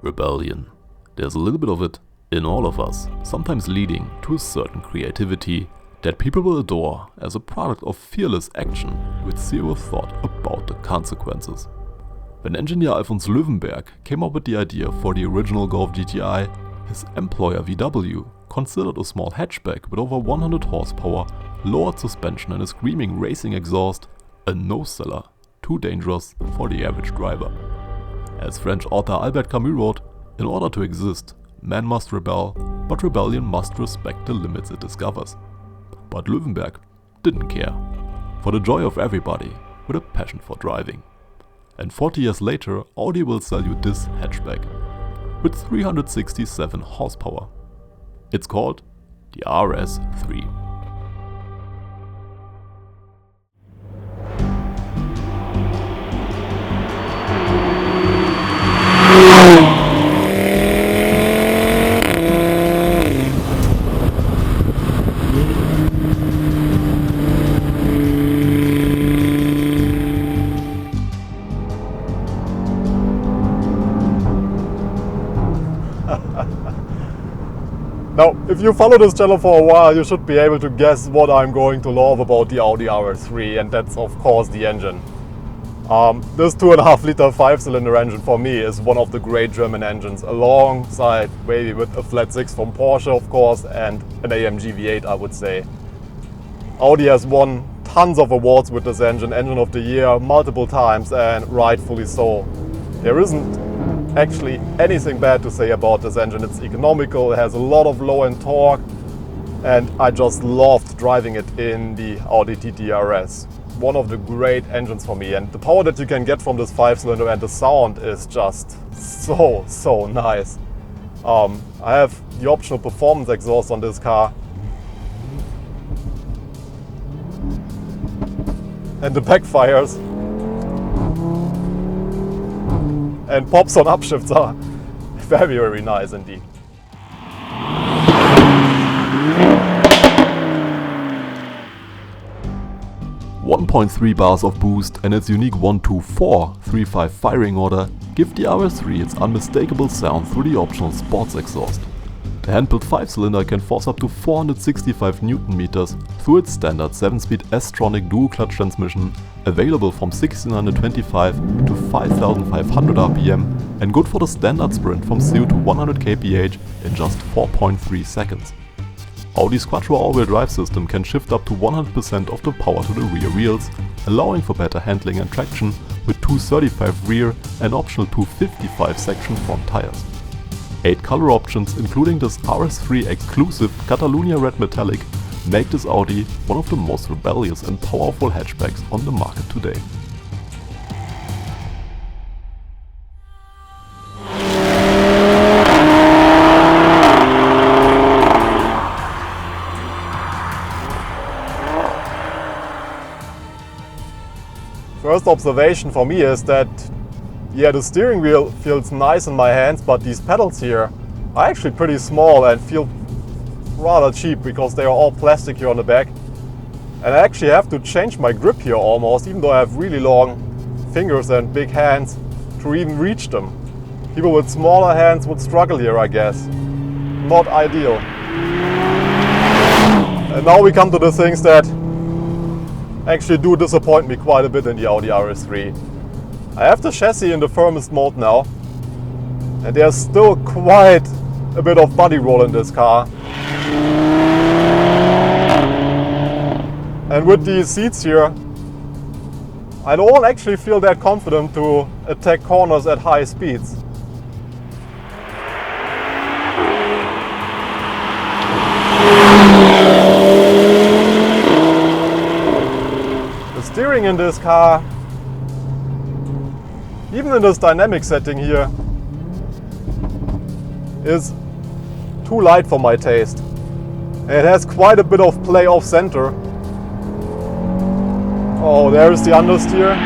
Rebellion. There's a little bit of it in all of us, sometimes leading to a certain creativity that people will adore as a product of fearless action with zero thought about the consequences. When engineer Alfons Löwenberg came up with the idea for the original Golf GTI, his employer VW considered a small hatchback with over 100 horsepower, lowered suspension and a screaming racing exhaust a no-seller, too dangerous for the average driver. As French author Albert Camus wrote, in order to exist, man must rebel, but rebellion must respect the limits it discovers. But Löwenberg didn't care, for the joy of everybody with a passion for driving. And 40 years later, Audi will sell you this hatchback with 367 horsepower. It's called the RS3. Now, if you follow this channel for a while, you should be able to guess what I'm going to love about the Audi RS3, and that's of course the engine. This 2.5 liter 5-cylinder engine for me is one of the great German engines, alongside maybe with a flat 6 from Porsche of course, and an AMG V8 I would say. Audi has won tons of awards with this engine of the year multiple times, and rightfully so. There isn't actually anything bad to say about this engine. It's economical, it has a lot of low-end torque, and I just loved driving it in the Audi TT RS. One of the great engines for me, and the power that you can get from this 5-cylinder and the sound is just so nice. I have the optional performance exhaust on this car, and the backfires and pops on upshifts are very nice indeed. .3 bars of boost and its unique 1-2-4-3-5 firing order give the RS3 its unmistakable sound through the optional sports exhaust. The hand-built 5-cylinder can force up to 465 Nm through its standard 7-speed S-tronic dual-clutch transmission, available from 1625 to 5500 RPM and good for the standard sprint from 0 to 100 kph in just 4.3 seconds. Audi's quattro all-wheel drive system can shift up to 100% of the power to the rear wheels, allowing for better handling and traction with 235 rear and optional 255 section front tires. 8 color options, including this RS3 exclusive Catalunya Red Metallic, make this Audi one of the most rebellious and powerful hatchbacks on the market today. First observation for me is that the steering wheel feels nice in my hands, but these pedals here are actually pretty small and feel rather cheap because they are all plastic here on the back. And I actually have to change my grip here almost, even though I have really long fingers and big hands, to even reach them. People with smaller hands would struggle here, I guess. Not ideal. And now we come to the things that actually do disappoint me quite a bit in the Audi RS3. I have the chassis in the firmest mode now, and there's still quite a bit of body roll in this car. And with these seats here, I don't actually feel that confident to attack corners at high speeds. The steering in this car, even in this dynamic setting here, is too light for my taste. And it has quite a bit of play off center. Oh, there's the understeer.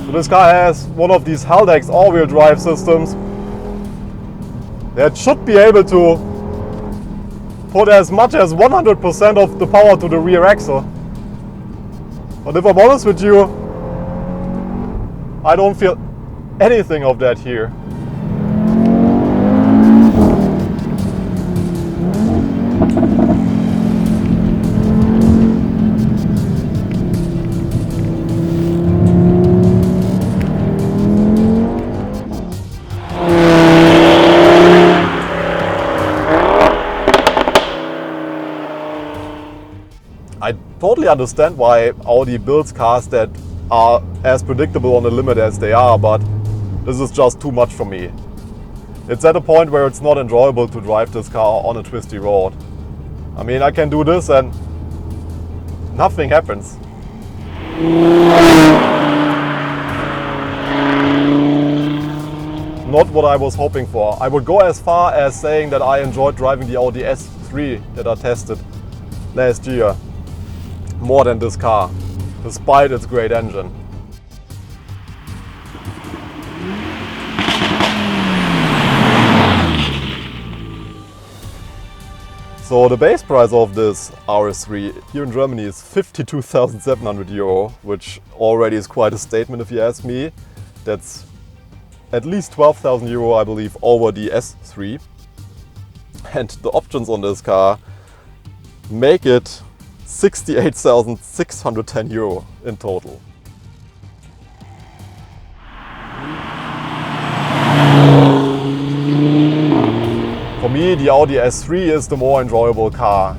So this car has one of these Haldex all-wheel drive systems that should be able to put as much as 100% of the power to the rear axle. But if I'm honest with you, I don't feel anything of that here. I totally understand why Audi builds cars that are as predictable on the limit as they are, but this is just too much for me. It's at a point where it's not enjoyable to drive this car on a twisty road. I mean, I can do this and nothing happens. Not what I was hoping for. I would go as far as saying that I enjoyed driving the Audi S3 that I tested last year more than this car, despite its great engine. So the base price of this RS3 here in Germany is 52,700 euro, which already is quite a statement if you ask me. That's at least 12,000 euro, I believe, over the S3. And the options on this car make it 68,610 euro in total. For me, the Audi S3 is the more enjoyable car.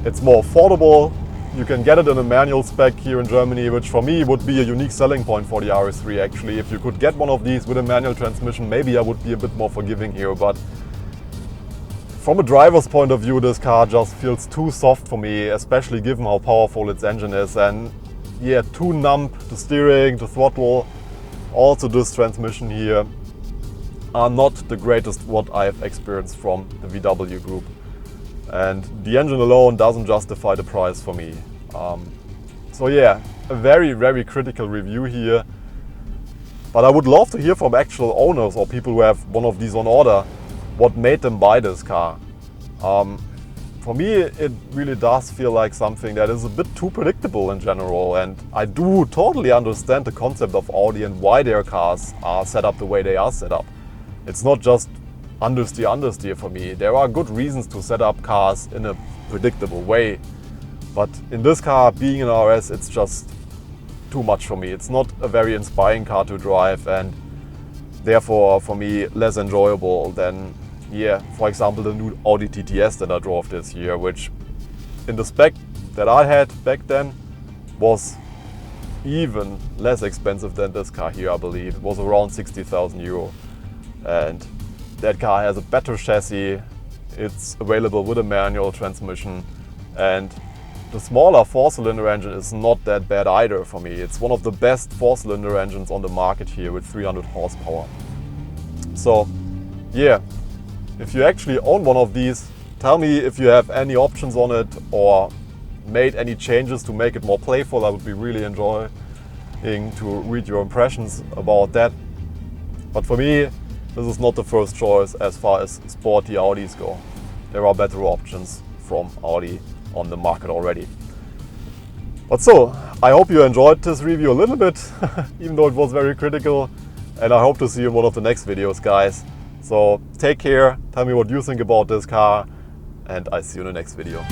It's more affordable. You can get it in a manual spec here in Germany, which for me would be a unique selling point for the RS3 actually. If you could get one of these with a manual transmission, maybe I would be a bit more forgiving here, but from a driver's point of view, this car just feels too soft for me, especially given how powerful its engine is, and yeah, too numb. The steering, the throttle, also this transmission here are not the greatest what I've experienced from the VW group. And the engine alone doesn't justify the price for me. So yeah, a very, very critical review here. But I would love to hear from actual owners or people who have one of these on order, what made them buy this car. For me, it really does feel like something that is a bit too predictable in general, and I do totally understand the concept of Audi and why their cars are set up the way they are set up. It's not just understeer for me. There are good reasons to set up cars in a predictable way, but in this car, being an RS, it's just too much for me. It's not a very inspiring car to drive, and therefore for me less enjoyable than, yeah, for example, the new Audi TTS that I drove this year, which in the spec that I had back then was even less expensive than this car here, I believe. It was around 60,000 euro. And that car has a better chassis, it's available with a manual transmission, and the smaller four-cylinder engine is not that bad either for me. It's one of the best four-cylinder engines on the market here with 300 horsepower. So yeah, if you actually own one of these, tell me if you have any options on it or made any changes to make it more playful. I would be really enjoying to read your impressions about that. But for me, this is not the first choice as far as sporty Audis go. There are better options from Audi on the market already. But so, I hope you enjoyed this review a little bit, even though it was very critical, and I hope to see you in one of the next videos, guys. So take care, tell me what you think about this car, and I see you in the next video.